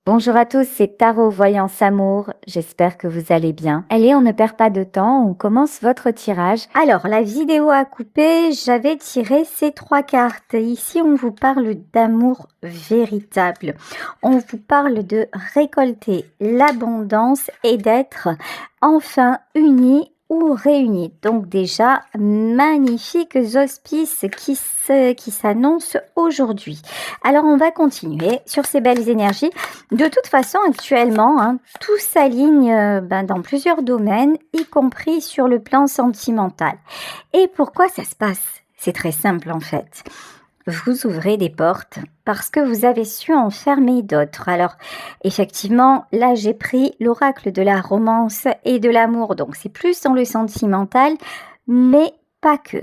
Bonjour à tous, c'est Tarot Voyance Amour, j'espère que vous allez bien. Allez, on ne perd pas de temps, on commence votre tirage. Alors, la vidéo a coupé, j'avais tiré ces 3 cartes. Ici, on vous parle d'amour véritable. On vous parle de récolter l'abondance et d'être enfin unis ou réunis. Donc déjà, magnifiques auspices qui s'annoncent aujourd'hui. Alors, on va continuer sur ces belles énergies. De toute façon, actuellement, tout s'aligne dans plusieurs domaines, y compris sur le plan sentimental. Et pourquoi ça se passe? C'est très simple en fait. Vous ouvrez des portes parce que vous avez su en fermer d'autres. Alors, effectivement, là, j'ai pris l'oracle de la romance et de l'amour. Donc, c'est plus dans le sentimental, mais pas que.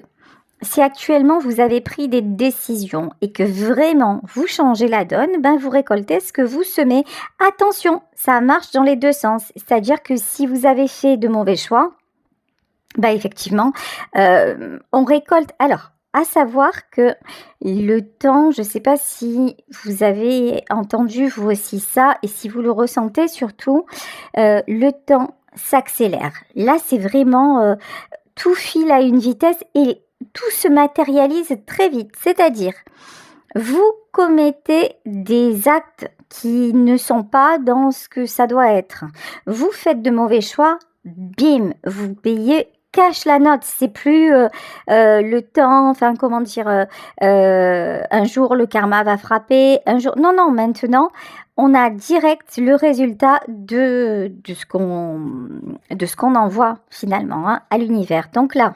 Si actuellement vous avez pris des décisions et que vraiment vous changez la donne, vous récoltez ce que vous semez. Attention, ça marche dans les deux sens. C'est-à-dire que si vous avez fait de mauvais choix, effectivement, on récolte. Alors, à savoir que le temps, je ne sais pas si vous avez entendu vous aussi ça, et si vous le ressentez surtout, le temps s'accélère. Là, c'est vraiment tout file à une vitesse et tout se matérialise très vite. C'est-à-dire, vous commettez des actes qui ne sont pas dans ce que ça doit être. Vous faites de mauvais choix, bim, vous payez cash la note. C'est plus le temps, un jour le karma va frapper, un jour... Non, maintenant, on a direct le résultat de ce qu'on envoie finalement à l'univers. Donc là,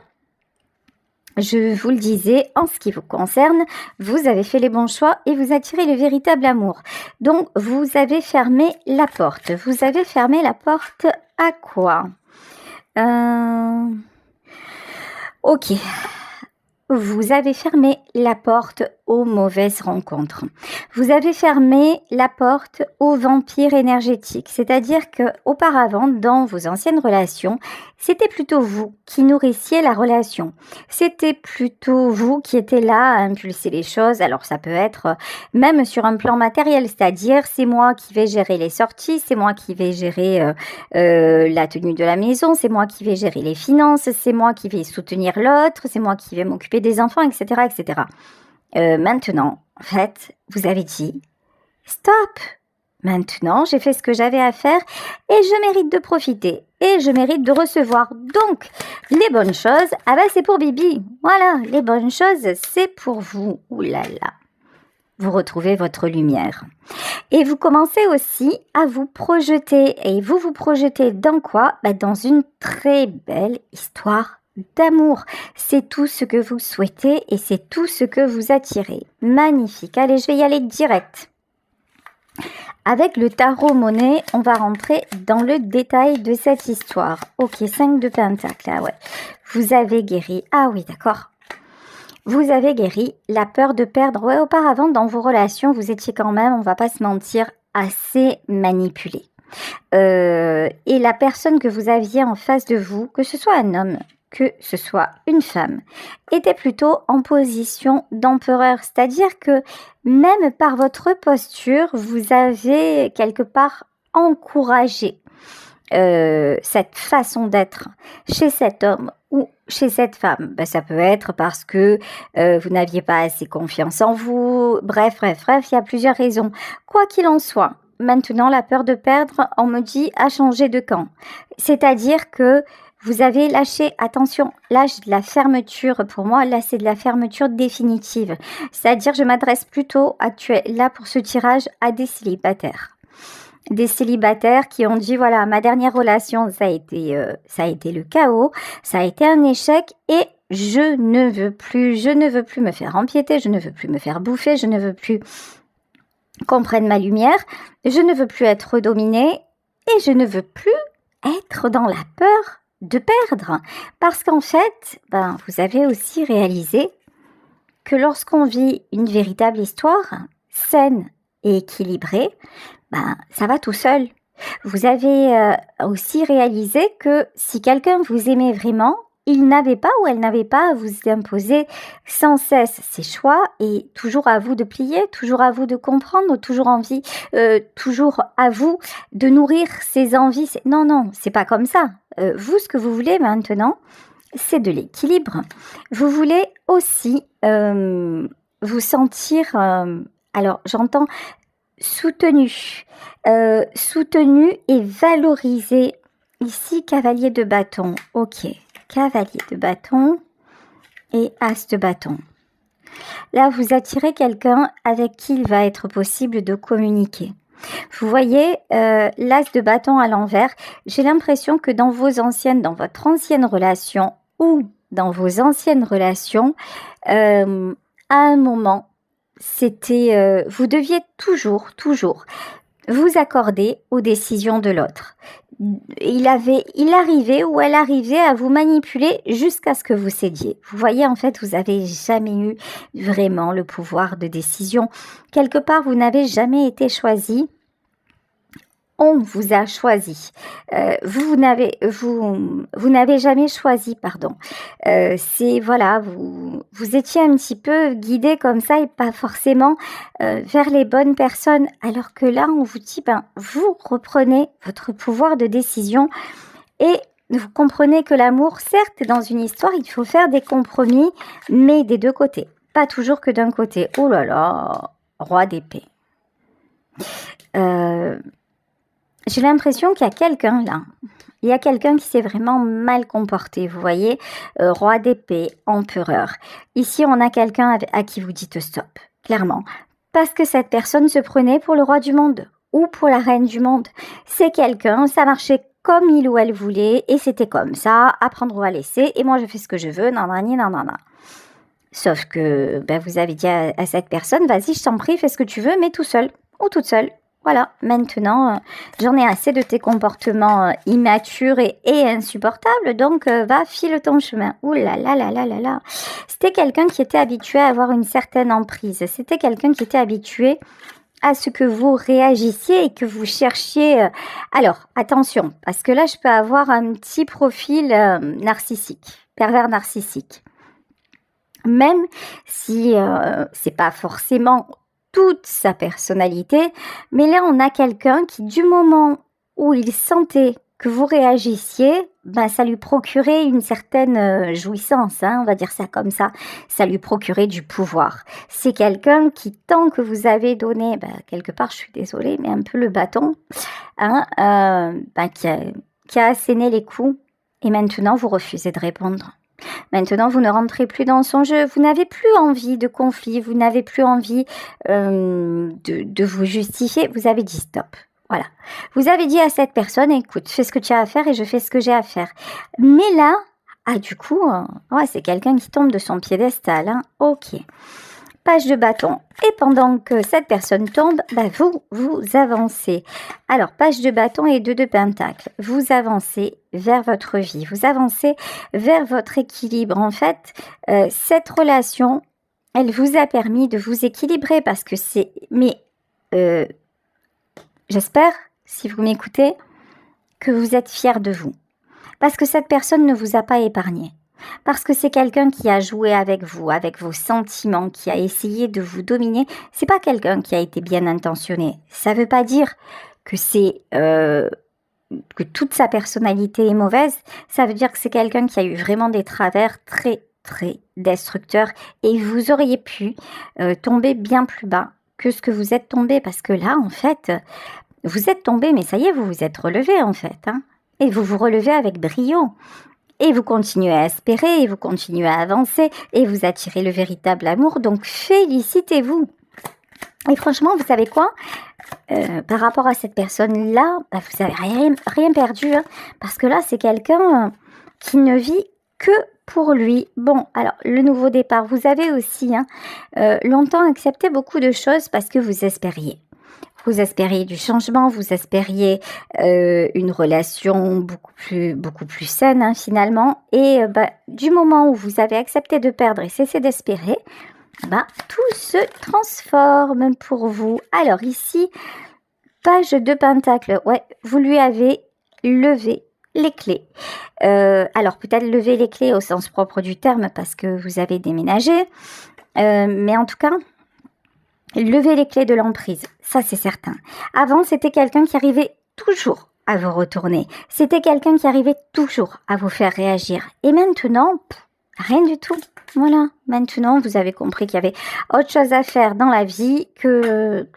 je vous le disais, en ce qui vous concerne, vous avez fait les bons choix et vous attirez le véritable amour. Donc, vous avez fermé la porte. Vous avez fermé la porte à quoi? Ok. Vous avez fermé la porte aux mauvaises rencontres. Vous avez fermé la porte aux vampires énergétiques. C'est-à-dire que auparavant, dans vos anciennes relations, c'était plutôt vous qui nourrissiez la relation. C'était plutôt vous qui étiez là à impulser les choses. Alors ça peut être même sur un plan matériel, c'est-à-dire c'est moi qui vais gérer les sorties, c'est moi qui vais gérer la tenue de la maison, c'est moi qui vais gérer les finances, c'est moi qui vais soutenir l'autre, c'est moi qui vais m'occuper des enfants, etc., etc. Maintenant, en fait, vous avez dit stop. Maintenant, j'ai fait ce que j'avais à faire et je mérite de profiter et je mérite de recevoir. Donc, les bonnes choses, c'est pour Bibi. Voilà, les bonnes choses, c'est pour vous. Ouh là là. Vous retrouvez votre lumière. Et vous commencez aussi à vous projeter. Et vous projetez dans quoi? Dans une très belle histoire d'amour. C'est tout ce que vous souhaitez et c'est tout ce que vous attirez. Magnifique. Allez, je vais y aller direct. Avec le tarot monnaie, on va rentrer dans le détail de cette histoire. Ok, 5 de pentacle, ouais. Vous avez guéri. Ah oui, d'accord. Vous avez guéri la peur de perdre. Ouais, auparavant, dans vos relations, vous étiez quand même, on va pas se mentir, assez manipulé. Et la personne que vous aviez en face de vous, que ce soit un homme, que ce soit une femme, était plutôt en position d'empereur. C'est-à-dire que même par votre posture, vous avez quelque part encouragé cette façon d'être chez cet homme ou chez cette femme. Ça peut être parce que vous n'aviez pas assez confiance en vous. Bref, il y a plusieurs raisons. Quoi qu'il en soit, maintenant, la peur de perdre, on me dit, a changé de camp. C'est-à-dire que vous avez lâché, attention, l'âge de la fermeture, pour moi, là, c'est de la fermeture définitive. C'est-à-dire, je m'adresse plutôt là pour ce tirage à des célibataires. Des célibataires qui ont dit, voilà, ma dernière relation, ça a été le chaos, ça a été un échec et je ne veux plus me faire empiéter, je ne veux plus me faire bouffer, je ne veux plus qu'on prenne ma lumière, je ne veux plus être dominée et je ne veux plus être dans la peur de perdre. Parce qu'en fait, vous avez aussi réalisé que lorsqu'on vit une véritable histoire saine et équilibrée, ça va tout seul. Vous avez aussi réalisé que si quelqu'un vous aimait vraiment, il n'avait pas ou elle n'avait pas à vous imposer sans cesse ses choix et toujours à vous de plier, toujours à vous de comprendre, toujours à vous de nourrir ses envies. Non, non, c'est pas comme ça. Vous, ce que vous voulez maintenant, c'est de l'équilibre. Vous voulez aussi vous sentir, alors j'entends soutenu, soutenu et valorisé. Ici, cavalier de bâton. Ok, cavalier de bâton et as de bâton. Là, vous attirez quelqu'un avec qui il va être possible de communiquer. Vous voyez l'as de bâton à l'envers. J'ai l'impression que dans votre ancienne relation ou dans vos anciennes relations, à un moment, vous deviez toujours vous accorder aux décisions de l'autre. Il arrivait ou elle arrivait à vous manipuler jusqu'à ce que vous cédiez. Vous voyez, en fait, vous n'avez jamais eu vraiment le pouvoir de décision. Quelque part, vous n'avez jamais été choisi. On vous a choisi. Vous n'avez jamais choisi, pardon. Vous étiez un petit peu guidé comme ça et pas forcément vers les bonnes personnes. Alors que là, on vous dit, vous reprenez votre pouvoir de décision et vous comprenez que l'amour, certes, dans une histoire, il faut faire des compromis, mais des deux côtés. Pas toujours que d'un côté. Oh là là, roi d'épée. J'ai l'impression qu'il y a quelqu'un là. Il y a quelqu'un qui s'est vraiment mal comporté, vous voyez, roi d'épée, empereur. Ici, on a quelqu'un à qui vous dites stop, clairement. Parce que cette personne se prenait pour le roi du monde ou pour la reine du monde. C'est quelqu'un, ça marchait comme il ou elle voulait et c'était comme ça, à prendre ou à laisser. Et moi, je fais ce que je veux, nanana. Sauf que vous avez dit à cette personne, vas-y, je t'en prie, fais ce que tu veux, mais tout seul ou toute seule. Voilà, maintenant, j'en ai assez de tes comportements immatures et insupportables, donc va, file ton chemin. Ouh là là là là là là. C'était quelqu'un qui était habitué à avoir une certaine emprise. C'était quelqu'un qui était habitué à ce que vous réagissiez et que vous cherchiez. Alors, attention, parce que là, je peux avoir un petit profil narcissique, pervers narcissique. Même si c'est pas forcément toute sa personnalité, mais là on a quelqu'un qui du moment où il sentait que vous réagissiez, ça lui procurait une certaine jouissance, on va dire ça comme ça lui procurait du pouvoir. C'est quelqu'un qui, tant que vous avez donné, quelque part je suis désolée, mais un peu le bâton, qui a asséné les coups, et maintenant vous refusez de répondre. Maintenant, vous ne rentrez plus dans son jeu, vous n'avez plus envie de conflit, vous n'avez plus envie de vous justifier, vous avez dit stop. Voilà. Vous avez dit à cette personne, écoute, fais ce que tu as à faire et je fais ce que j'ai à faire. Mais là, du coup, c'est quelqu'un qui tombe de son piédestal. Ok. Page de bâton. Et pendant que cette personne tombe, vous avancez. Alors, page de bâton et 2 de pentacle. Vous avancez vers votre vie. Vous avancez vers votre équilibre. En fait, cette relation, elle vous a permis de vous équilibrer parce que c'est... Mais j'espère, si vous m'écoutez, que vous êtes fiers de vous. Parce que cette personne ne vous a pas épargné. Parce que c'est quelqu'un qui a joué avec vous, avec vos sentiments, qui a essayé de vous dominer. C'est pas quelqu'un qui a été bien intentionné. Ça veut pas dire que c'est que toute sa personnalité est mauvaise. Ça veut dire que c'est quelqu'un qui a eu vraiment des travers très très destructeurs et vous auriez pu tomber bien plus bas que ce que vous êtes tombé. Parce que là, en fait, vous êtes tombé, mais ça y est, vous vous êtes relevé en fait. Et vous vous relevez avec brio. Et vous continuez à espérer, et vous continuez à avancer, et vous attirez le véritable amour. Donc, félicitez-vous. Et franchement, vous savez quoi ? Par rapport à cette personne-là, vous n'avez rien perdu. Parce que là, c'est quelqu'un qui ne vit que pour lui. Bon, alors, le nouveau départ, vous avez aussi longtemps accepté beaucoup de choses parce que vous espériez. Vous espériez du changement, vous espériez une relation beaucoup plus saine finalement. Et du moment où vous avez accepté de perdre et cessé d'espérer, tout se transforme pour vous. Alors ici, page de pentacle, vous lui avez levé les clés. Alors peut-être lever les clés au sens propre du terme parce que vous avez déménagé, mais en tout cas, lever les clés de l'emprise, ça c'est certain. Avant, c'était quelqu'un qui arrivait toujours à vous retourner. C'était quelqu'un qui arrivait toujours à vous faire réagir. Et maintenant, rien du tout. Voilà, maintenant vous avez compris qu'il y avait autre chose à faire dans la vie que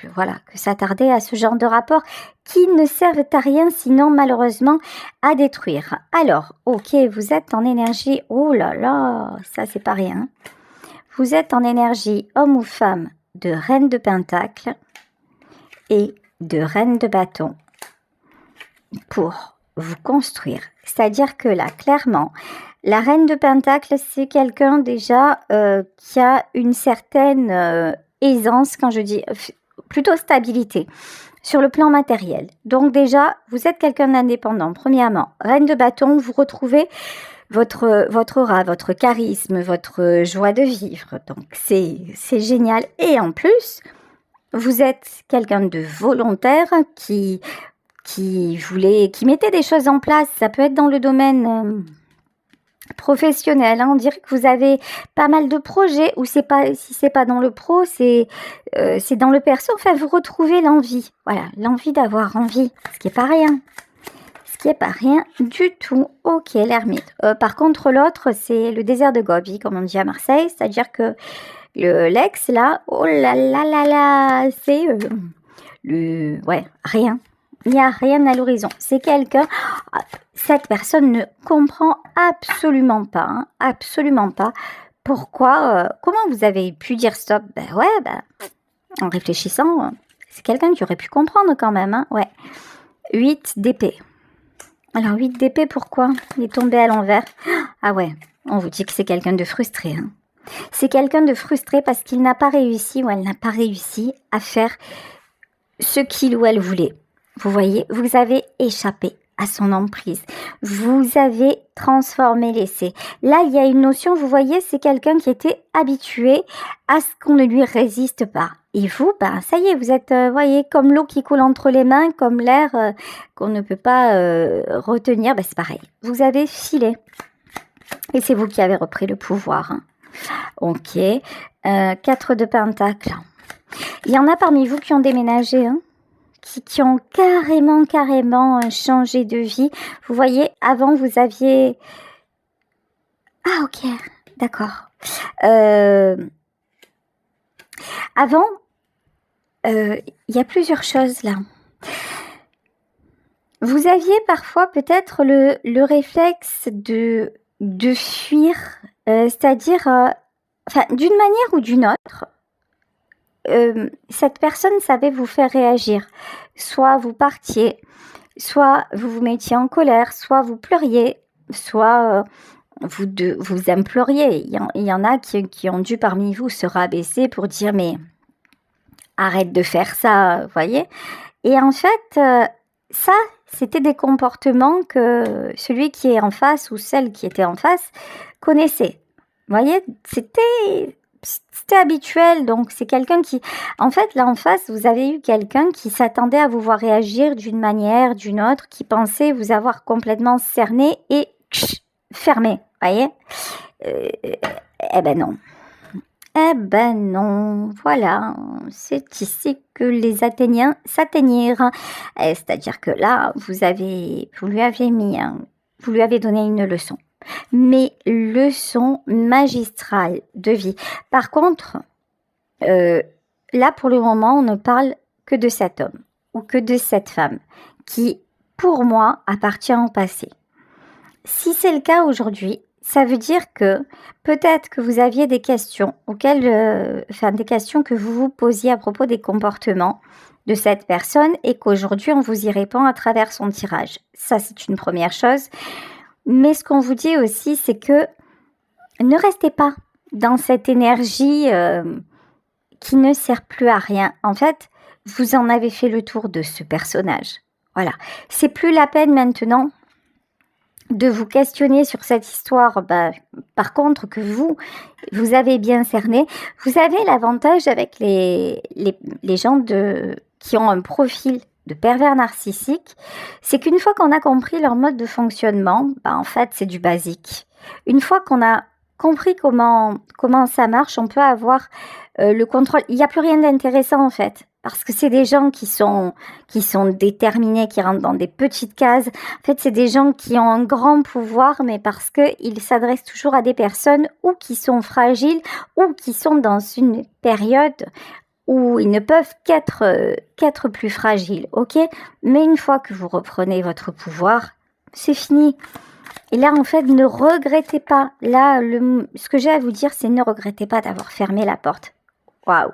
s'attarder à ce genre de rapports qui ne servent à rien sinon malheureusement à détruire. Alors, ok, vous êtes en énergie, oh là là, ça c'est pas rien. Vous êtes en énergie homme ou femme de reine de pentacle et de reine de bâton pour vous construire. C'est-à-dire que là, clairement, la reine de pentacle, c'est quelqu'un déjà qui a une certaine aisance, quand je dis plutôt stabilité, sur le plan matériel. Donc déjà, vous êtes quelqu'un d'indépendant, premièrement. Reine de bâton, vous retrouvez votre aura, votre charisme, votre joie de vivre. Donc c'est génial. Et en plus, vous êtes quelqu'un de volontaire qui mettait des choses en place. Ça peut être dans le domaine professionnel, hein. On dirait que vous avez pas mal de projets, ou si c'est pas dans le pro, c'est dans le perso. Enfin, vous retrouvez l'envie, voilà, l'envie d'avoir envie, ce qui est pas rien. Ce qui est pas rien du tout. Ok, l'ermite. Par contre, l'autre, c'est le désert de Gobi, comme on dit à Marseille, c'est-à-dire que l'ex, là, oh là là là là, c'est rien. Il n'y a rien à l'horizon. C'est quelqu'un, cette personne ne comprend absolument pas pourquoi, comment vous avez pu dire stop. En réfléchissant, c'est quelqu'un qui aurait pu comprendre quand même, hein, ouais. 8 d'épée. Alors 8 d'épée, pourquoi? Il est tombé à l'envers. Ah ouais, on vous dit que c'est quelqu'un de frustré, hein. C'est quelqu'un de frustré parce qu'il n'a pas réussi ou elle n'a pas réussi à faire ce qu'il ou elle voulait. Vous voyez, vous avez échappé à son emprise. Vous avez transformé l'essai. Là, il y a une notion, vous voyez, c'est quelqu'un qui était habitué à ce qu'on ne lui résiste pas. Et vous, ça y est, vous êtes, voyez, comme l'eau qui coule entre les mains, comme l'air qu'on ne peut pas retenir. C'est pareil. Vous avez filé. Et c'est vous qui avez repris le pouvoir, hein. Ok. 4 de pentacle. Il y en a parmi vous qui ont déménagé, hein, qui ont carrément changé de vie. Vous voyez, avant, vous aviez... Ah, ok, d'accord. Avant, il y a plusieurs choses là. Vous aviez parfois peut-être le réflexe de fuir, c'est-à-dire, d'une manière ou d'une autre, cette personne savait vous faire réagir. Soit vous partiez, soit vous vous mettiez en colère, soit vous pleuriez, soit vous imploriez. Il y en a qui ont dû parmi vous se rabaisser pour dire mais arrête de faire ça, vous voyez. Et en fait, ça, c'était des comportements que celui qui est en face ou celle qui était en face connaissait. Vous voyez, c'était habituel, donc c'est quelqu'un qui... En fait, là en face, vous avez eu quelqu'un qui s'attendait à vous voir réagir d'une manière, d'une autre, qui pensait vous avoir complètement cerné et fermé, voyez. Non. Non, voilà, c'est ici que les Athéniens s'atteignirent. C'est-à-dire que là, vous lui avez donné une leçon. Mais leçon magistrale de vie. Par contre, là pour le moment, on ne parle que de cet homme ou que de cette femme qui, pour moi, appartient au passé. Si c'est le cas aujourd'hui, ça veut dire que peut-être que vous aviez des questions des questions que vous vous posiez à propos des comportements de cette personne et qu'aujourd'hui on vous y répond à travers son tirage. Ça, c'est une première chose. Mais ce qu'on vous dit aussi, c'est que ne restez pas dans cette énergie qui ne sert plus à rien. En fait, vous en avez fait le tour de ce personnage. Voilà. C'est plus la peine maintenant de vous questionner sur cette histoire. Par contre, que vous avez bien cerné. Vous avez l'avantage avec les gens qui ont un profil de pervers narcissiques, c'est qu'une fois qu'on a compris leur mode de fonctionnement, en fait, c'est du basique. Une fois qu'on a compris comment ça marche, on peut avoir le contrôle. Il n'y a plus rien d'intéressant, en fait. Parce que c'est des gens qui sont déterminés, qui rentrent dans des petites cases. En fait, c'est des gens qui ont un grand pouvoir, mais parce qu'ils s'adressent toujours à des personnes ou qui sont fragiles ou qui sont dans une période où ils ne peuvent qu'être plus fragiles, ok? Mais une fois que vous reprenez votre pouvoir, c'est fini. Et là, en fait, ne regrettez pas. Là, ce que j'ai à vous dire, c'est ne regrettez pas d'avoir fermé la porte. Waouh,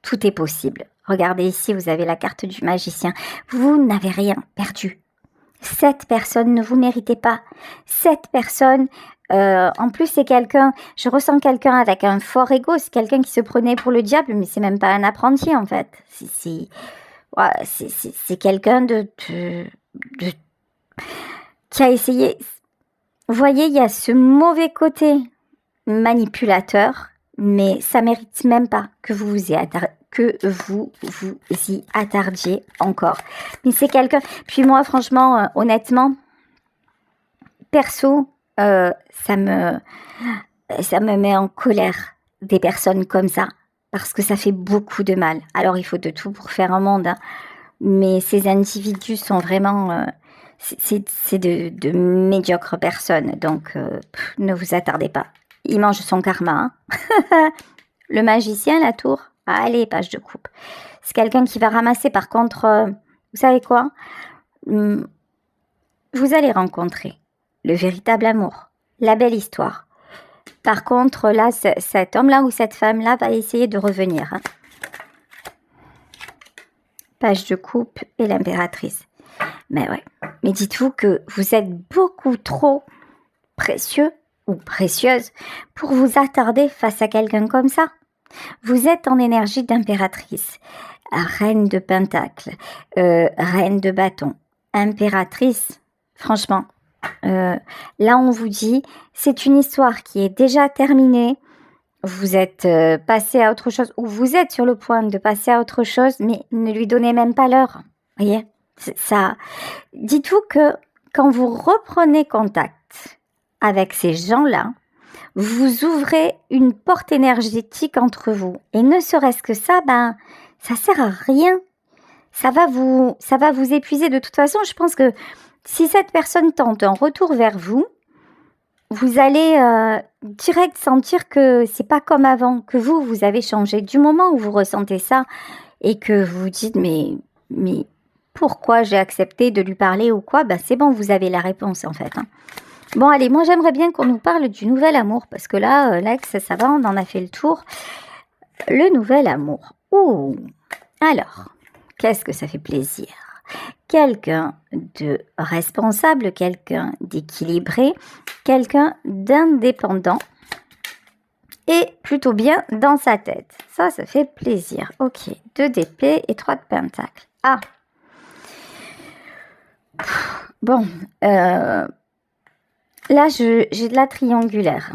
tout est possible. Regardez ici, vous avez la carte du magicien. Vous n'avez rien perdu. Cette personne ne vous méritez pas. Cette personne, en plus, c'est quelqu'un, je ressens quelqu'un avec un fort ego, c'est quelqu'un qui se prenait pour le diable, mais c'est même pas un apprenti, en fait. C'est quelqu'un qui a essayé. Vous voyez, il y a ce mauvais côté manipulateur, mais ça mérite même pas que vous vous y attardiez encore. Mais c'est quelqu'un. Puis moi, franchement, honnêtement, perso, ça me met en colère des personnes comme ça, parce que ça fait beaucoup de mal. Alors, il faut de tout pour faire un monde, hein, mais ces individus sont vraiment. C'est de médiocres personnes, donc ne vous attardez pas. Il mange son karma. Hein. Le magicien, la tour. Allez, page de coupe. C'est quelqu'un qui va ramasser, par contre, vous savez quoi? Vous allez rencontrer le véritable amour, la belle histoire. Par contre, là, cet homme-là ou cette femme-là va essayer de revenir. Hein. Page de coupe et l'impératrice. Mais ouais, mais dites-vous que vous êtes beaucoup trop précieux ou précieuse pour vous attarder face à quelqu'un comme ça. Vous êtes en énergie d'impératrice, reine de pentacle, reine de bâton, impératrice. Franchement, là on vous dit, c'est une histoire qui est déjà terminée. Vous êtes passé à autre chose ou vous êtes sur le point de passer à autre chose, mais ne lui donnez même pas l'heure. Voyez, ça. Dites-vous que quand vous reprenez contact avec ces gens-là, vous ouvrez une porte énergétique entre vous. Et ne serait-ce que ça, ça sert à rien. Ça va vous épuiser de toute façon. Je pense que si cette personne tente un retour vers vous, vous allez direct sentir que c'est pas comme avant, que vous avez changé. Du moment où vous ressentez ça et que vous vous dites mais pourquoi j'ai accepté de lui parler ou quoi, c'est bon, vous avez la réponse en fait. Hein. Bon, allez, moi j'aimerais bien qu'on nous parle du nouvel amour, parce que là, l'ex, ça va, on en a fait le tour. Le nouvel amour. Ouh. Alors, qu'est-ce que ça fait plaisir. Quelqu'un de responsable, quelqu'un d'équilibré, quelqu'un d'indépendant et plutôt bien dans sa tête. Ça fait plaisir. Ok, 2 d'épée et 3 de pentacle. Ah. Bon, là, j'ai de la triangulaire.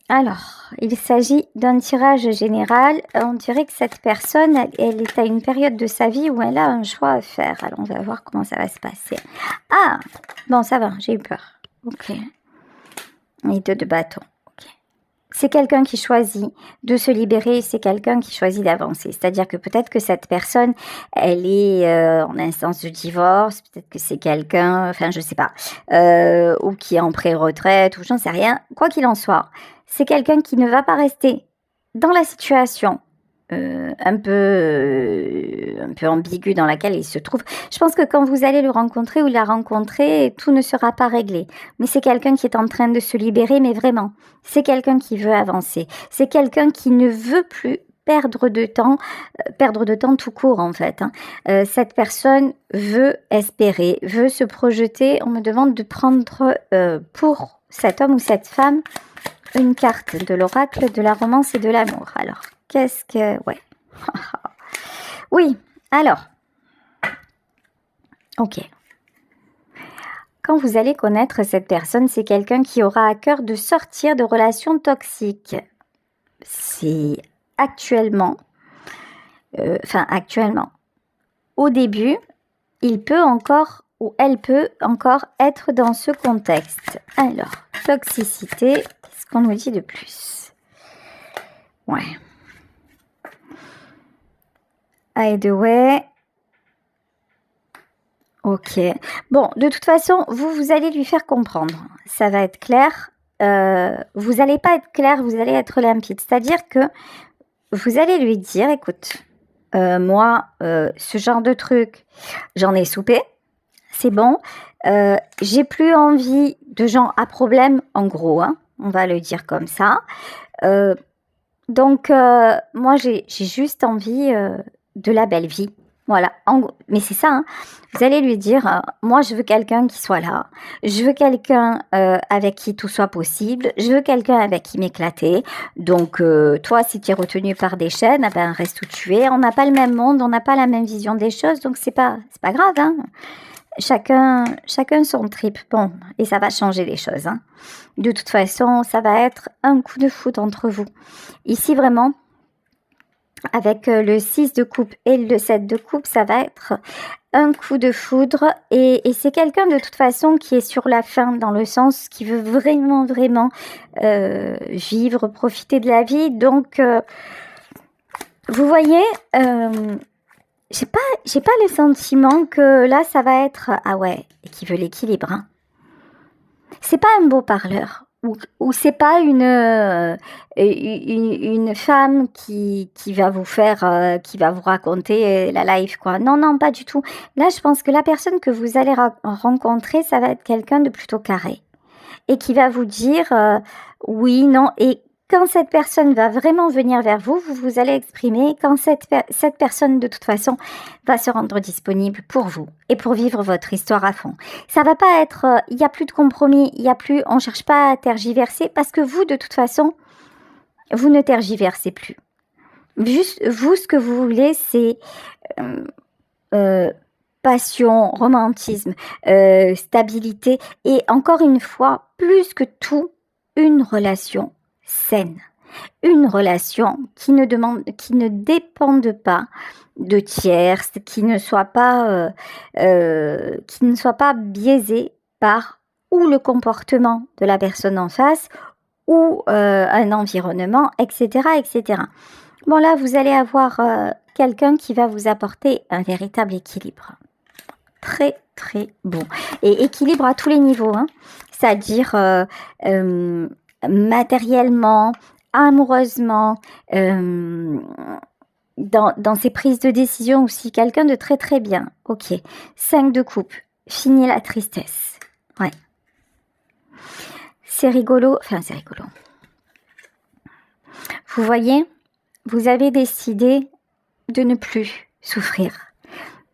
Alors, il s'agit d'un tirage général. On dirait que cette personne, elle est à une période de sa vie où elle a un choix à faire. Alors, on va voir comment ça va se passer. Ah, bon, ça va, j'ai eu peur. Ok. Et 2 de bâton. C'est quelqu'un qui choisit de se libérer, c'est quelqu'un qui choisit d'avancer. C'est-à-dire que peut-être que cette personne, elle est en instance de divorce, peut-être que c'est quelqu'un, enfin je sais pas, ou qui est en pré-retraite, ou j'en sais rien. Quoi qu'il en soit, c'est quelqu'un qui ne va pas rester dans la situation un peu ambigu dans laquelle il se trouve. Je pense que quand vous allez le rencontrer ou la rencontrer, tout ne sera pas réglé. Mais c'est quelqu'un qui est en train de se libérer, mais vraiment, c'est quelqu'un qui veut avancer. C'est quelqu'un qui ne veut plus perdre de temps tout court en fait. Hein. Cette personne veut espérer, veut se projeter. On me demande de prendre pour cet homme ou cette femme une carte de l'oracle, de la romance et de l'amour. Alors, qu'est-ce que... Ouais. Oui, alors. Ok. Quand vous allez connaître cette personne, c'est quelqu'un qui aura à cœur de sortir de relations toxiques. C'est actuellement. Au début, il peut encore ou elle peut encore être dans ce contexte. Alors, toxicité, qu'est-ce qu'on nous dit de plus? Ouais. Hideaway. Ok. Bon, de toute façon, vous allez lui faire comprendre. Ça va être clair. Vous n'allez pas être clair, vous allez être limpide. C'est-à-dire que vous allez lui dire, écoute, moi, ce genre de truc, j'en ai soupé. C'est bon. J'ai plus envie de gens à problème, en gros. Hein, on va le dire comme ça. Donc, moi, j'ai juste envie de la belle vie. Voilà. Mais c'est ça. Hein. Vous allez lui dire, moi, je veux quelqu'un qui soit là. Je veux quelqu'un avec qui tout soit possible. Je veux quelqu'un avec qui m'éclater. Donc, toi, si tu es retenu par des chaînes, ben, reste où tu es. On n'a pas le même monde, on n'a pas la même vision des choses. Donc, c'est pas grave. Hein. Chacun son trip. Bon, et ça va changer les choses. Hein. De toute façon, ça va être un coup de foudre entre vous. Ici, vraiment, avec le 6 de coupe et le 7 de coupe, ça va être un coup de foudre. Et c'est quelqu'un, de toute façon, qui est sur la fin, dans le sens qui veut vraiment, vraiment vivre, profiter de la vie. Donc, vous voyez... j'ai pas le sentiment que là, ça va être... Ah ouais, et qui veut l'équilibre. Hein. C'est pas un beau parleur. Ou c'est pas une femme qui va vous faire... qui va vous raconter la life, quoi. Non, non, pas du tout. Là, je pense que la personne que vous allez rencontrer, ça va être quelqu'un de plutôt carré. Et qui va vous dire oui, non, et... Quand cette personne va vraiment venir vers vous, vous allez exprimer. Quand cette personne, de toute façon, va se rendre disponible pour vous et pour vivre votre histoire à fond. Ça va pas être, il n'y a plus de compromis, on cherche pas à tergiverser parce que vous, de toute façon, vous ne tergiversez plus. Juste, vous, ce que vous voulez, c'est passion, romantisme, stabilité et encore une fois, plus que tout, une relation saine. Une relation qui ne dépende pas de tierces, qui ne soit pas biaisée par ou le comportement de la personne en face ou un environnement, etc., etc. Bon là, vous allez avoir quelqu'un qui va vous apporter un véritable équilibre. Très, très bon. Et équilibre à tous les niveaux, hein. C'est-à-dire... matériellement, amoureusement, dans ses prises de décision aussi, quelqu'un de très très bien. Ok, 5 de coupe, fini la tristesse. Ouais. C'est rigolo, enfin c'est rigolo. Vous voyez, vous avez décidé de ne plus souffrir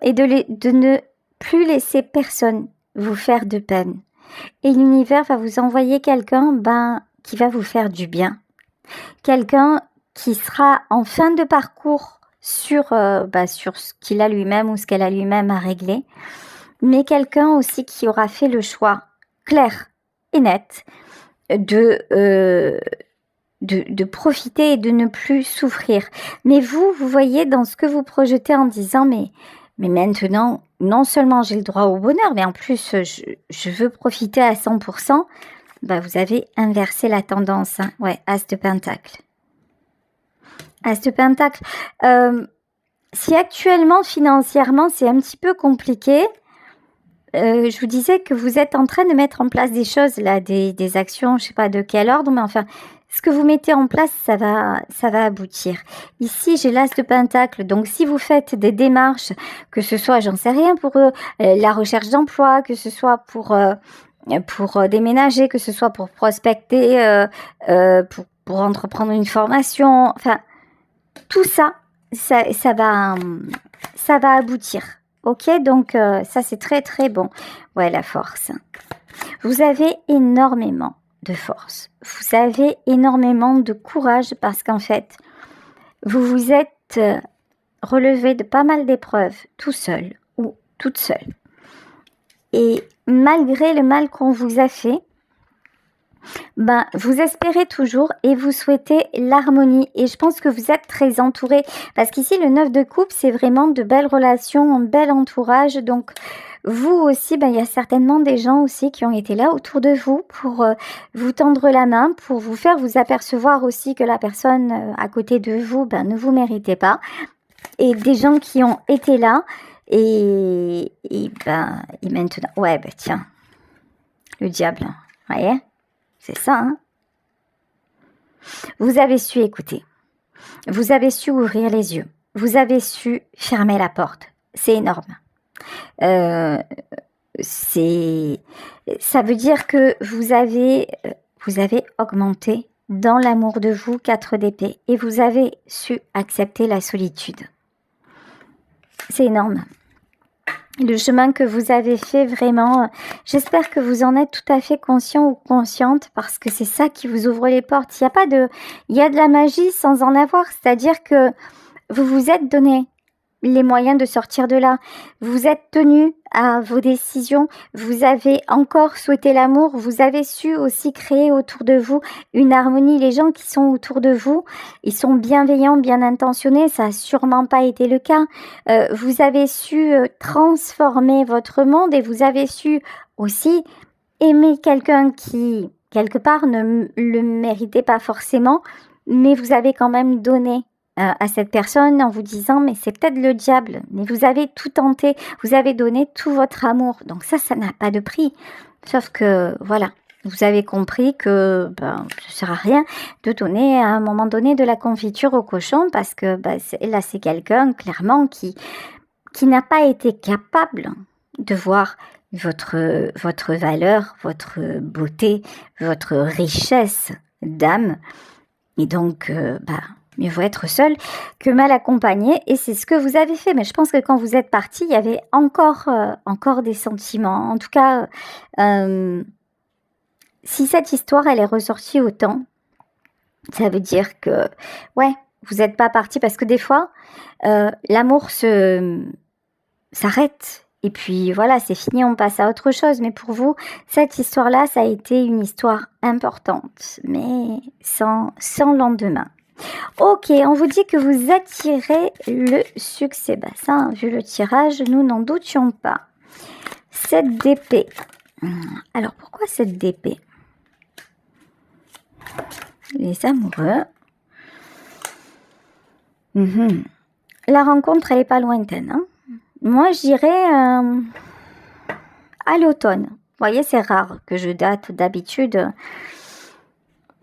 et de ne plus laisser personne vous faire de peine. Et l'univers va vous envoyer quelqu'un, qui va vous faire du bien. Quelqu'un qui sera en fin de parcours sur ce qu'il a lui-même ou ce qu'elle a lui-même à régler. Mais quelqu'un aussi qui aura fait le choix clair et net de profiter et de ne plus souffrir. Mais vous voyez dans ce que vous projetez en disant, mais maintenant, non seulement j'ai le droit au bonheur, mais en plus, je veux profiter à 100%. Vous avez inversé la tendance. Hein. Ouais, As de Pentacle. As de Pentacle. Si actuellement, financièrement, c'est un petit peu compliqué, je vous disais que vous êtes en train de mettre en place des choses, là, des actions, je sais pas de quel ordre, mais enfin, ce que vous mettez en place, ça va aboutir. Ici, j'ai l'As de Pentacle. Donc, si vous faites des démarches, que ce soit, j'en sais rien, pour la recherche d'emploi, que ce soit pour déménager, que ce soit pour prospecter, pour entreprendre une formation, enfin, tout ça va aboutir. Ok, donc ça c'est très très bon. Ouais, la force. Vous avez énormément de force. Vous avez énormément de courage parce qu'en fait, vous vous êtes relevé de pas mal d'épreuves tout seul ou toute seule. Et malgré le mal qu'on vous a fait, Ben, vous espérez toujours et vous souhaitez l'harmonie. Et je pense que vous êtes très entouré. Parce qu'ici, le 9 de coupe, c'est vraiment de belles relations, un bel entourage. Donc, vous aussi, ben, il y a certainement des gens aussi qui ont été là autour de vous pour vous tendre la main, pour vous faire vous apercevoir aussi que la personne à côté de vous, ben, ne vous méritez pas. Et des gens qui ont été là et ben, et maintenant... Ouais, ben tiens, le diable, vous voyez? C'est ça, hein? Vous avez su écouter. Vous avez su ouvrir les yeux. Vous avez su fermer la porte. C'est énorme. Euh, ça veut dire que vous avez augmenté dans l'amour de vous 4 d'épée et vous avez su accepter la solitude. C'est énorme. Le chemin que vous avez fait, vraiment, j'espère que vous en êtes tout à fait conscient ou consciente parce que c'est ça qui vous ouvre les portes. Il y a de la magie sans en avoir, c'est-à-dire que vous vous êtes donné les moyens de sortir de là. Vous êtes tenu à vos décisions, vous avez encore souhaité l'amour, vous avez su aussi créer autour de vous une harmonie. Les gens qui sont autour de vous, ils sont bienveillants, bien intentionnés, ça n'a sûrement pas été le cas. Vous avez su transformer votre monde et vous avez su aussi aimer quelqu'un qui, quelque part, ne le méritait pas forcément, mais vous avez quand même donné à cette personne en vous disant mais c'est peut-être le diable, mais vous avez tout tenté, vous avez donné tout votre amour, donc ça n'a pas de prix, sauf que voilà, vous avez compris que ça ne sert à rien de donner à un moment donné de la confiture au cochon parce que là c'est quelqu'un clairement qui n'a pas été capable de voir votre valeur, votre beauté, votre richesse d'âme, et donc mieux vaut être seul que mal accompagné, et c'est ce que vous avez fait. Mais je pense que quand vous êtes parti, il y avait encore des sentiments. En tout cas, si cette histoire elle est ressortie autant, ça veut dire que ouais, vous n'êtes pas parti, parce que des fois, l'amour s'arrête. Et puis voilà, c'est fini, on passe à autre chose. Mais pour vous, cette histoire-là, ça a été une histoire importante, mais sans lendemain. Ok, on vous dit que vous attirez le succès. Ça, vu le tirage, nous n'en doutions pas. 7 d'épée. Alors, pourquoi 7 d'épée? Les amoureux. La rencontre, elle n'est pas lointaine. Hein. Moi, je dirais à l'automne. Vous voyez, c'est rare que je date d'habitude.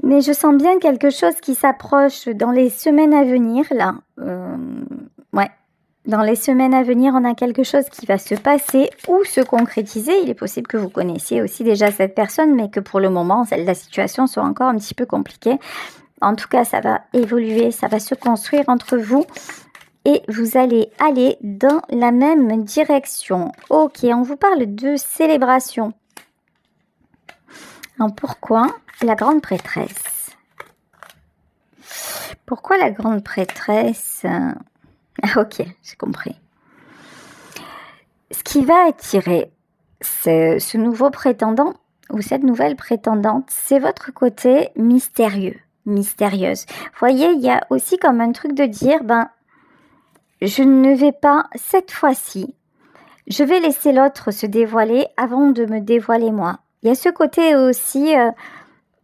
Mais je sens bien quelque chose qui s'approche dans les semaines à venir, là. Ouais, dans les semaines à venir, on a quelque chose qui va se passer ou se concrétiser. Il est possible que vous connaissiez aussi déjà cette personne, mais que pour le moment, la situation soit encore un petit peu compliquée. En tout cas, ça va évoluer, ça va se construire entre vous et vous allez aller dans la même direction. Ok, on vous parle de célébration. Alors pourquoi la grande prêtresse? Pourquoi la grande prêtresse? Ok, j'ai compris. Ce qui va attirer ce nouveau prétendant ou cette nouvelle prétendante, c'est votre côté mystérieux, mystérieuse. Vous voyez, il y a aussi comme un truc de dire, je ne vais pas, cette fois-ci, je vais laisser l'autre se dévoiler avant de me dévoiler moi. Il y a ce côté aussi,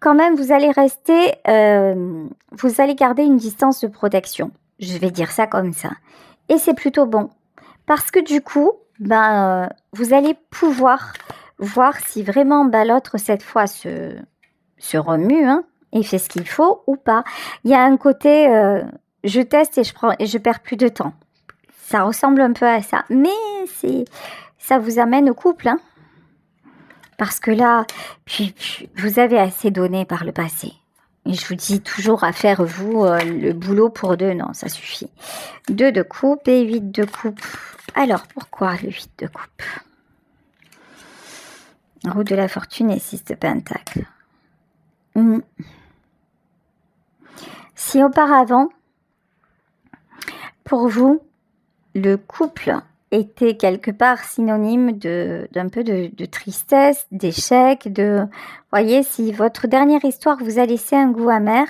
quand même, vous allez rester, vous allez garder une distance de protection. Je vais dire ça comme ça. Et c'est plutôt bon. Parce que du coup, vous allez pouvoir voir si vraiment l'autre, cette fois, se remue et fait ce qu'il faut ou pas. Il y a un côté, je teste et je perds plus de temps. Ça ressemble un peu à ça. Mais ça vous amène au couple, hein. Parce que là, puis vous avez assez donné par le passé. Et je vous dis toujours à faire, vous, le boulot pour 2. Non, ça suffit. 2 de coupe et 8 de coupe. Alors, pourquoi le 8 de coupe? Roue de la fortune et 6 de pentacle. Si auparavant, pour vous, le couple était quelque part synonyme d'un peu de tristesse, d'échec, voyez, si votre dernière histoire vous a laissé un goût amer,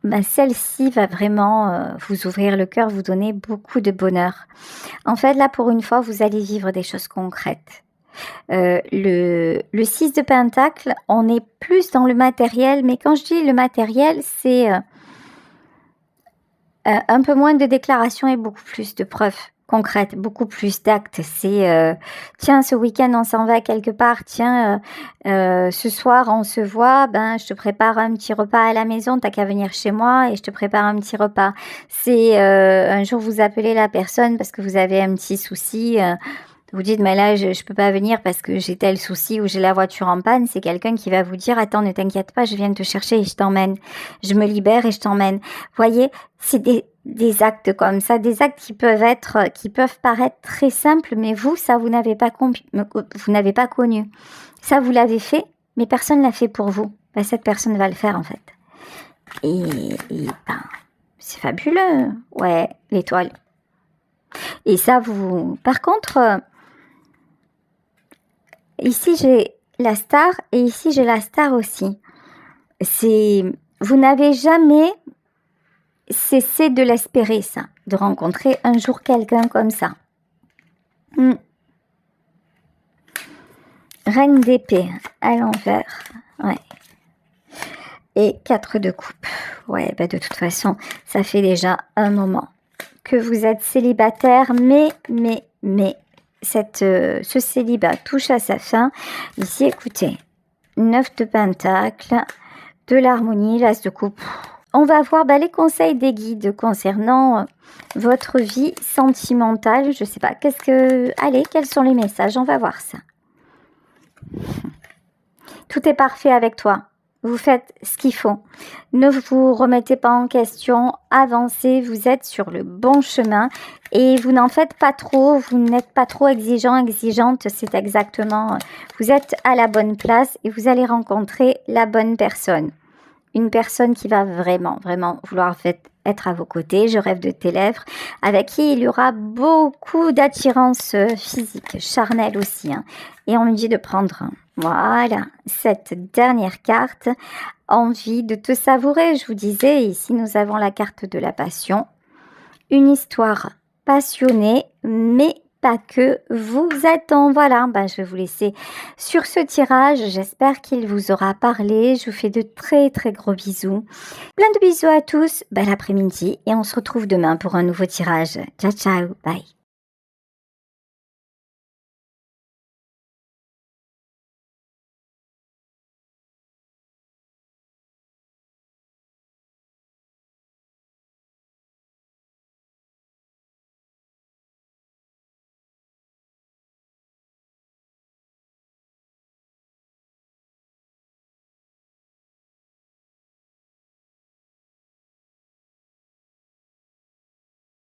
ben celle-ci va vraiment vous ouvrir le cœur, vous donner beaucoup de bonheur. En fait, là, pour une fois, vous allez vivre des choses concrètes. Le 6 de Pentacle, on est plus dans le matériel, mais quand je dis le matériel, c'est un peu moins de déclarations et beaucoup plus de preuves concrètes, beaucoup plus d'actes. C'est tiens, ce week-end on s'en va quelque part, tiens, ce soir on se voit, ben je te prépare un petit repas à la maison, t'as qu'à venir chez moi et je te prépare un petit repas. C'est un jour vous appelez la personne parce que vous avez un petit souci. Vous dites, mais là, je peux pas venir parce que j'ai tel souci ou j'ai la voiture en panne. C'est quelqu'un qui va vous dire, attends, ne t'inquiète pas, je viens te chercher et je t'emmène. Je me libère et je t'emmène. Voyez, c'est des actes comme ça, des actes qui peuvent paraître très simples, mais vous, ça, vous n'avez pas connu. Ça, vous l'avez fait, mais personne l'a fait pour vous. Ben, cette personne va le faire, en fait. Et ben, c'est fabuleux. Ouais, l'étoile. Et ça, par contre, ici, j'ai la star et ici, j'ai la star aussi. Vous n'avez jamais cessé de l'espérer, ça, de rencontrer un jour quelqu'un comme ça. Reine d'épée à l'envers, ouais. Et 4 de coupe. Ouais, bah de toute façon, ça fait déjà un moment que vous êtes célibataire, mais ce célibat touche à sa fin. Ici, écoutez, 9 de pentacle, de l'harmonie, l'as de coupe. On va voir les conseils des guides concernant votre vie sentimentale. Je sais pas, allez, quels sont les messages? On va voir ça. Tout est parfait avec toi. Vous faites ce qu'il faut. Ne vous remettez pas en question. Avancez. Vous êtes sur le bon chemin. Et vous n'en faites pas trop. Vous n'êtes pas trop exigeante. C'est exactement... Vous êtes à la bonne place et vous allez rencontrer la bonne personne. Une personne qui va vraiment, vraiment vouloir être à vos côtés. Je rêve de tes lèvres. Avec qui il y aura beaucoup d'attirance physique, charnelle aussi. Et on me dit de prendre... Voilà, cette dernière carte, envie de te savourer, je vous disais, ici nous avons la carte de la passion, une histoire passionnée, mais pas que, vous attend. Voilà, je vais vous laisser sur ce tirage, j'espère qu'il vous aura parlé, je vous fais de très très gros bisous, plein de bisous à tous, bel après-midi et on se retrouve demain pour un nouveau tirage. Ciao ciao, bye.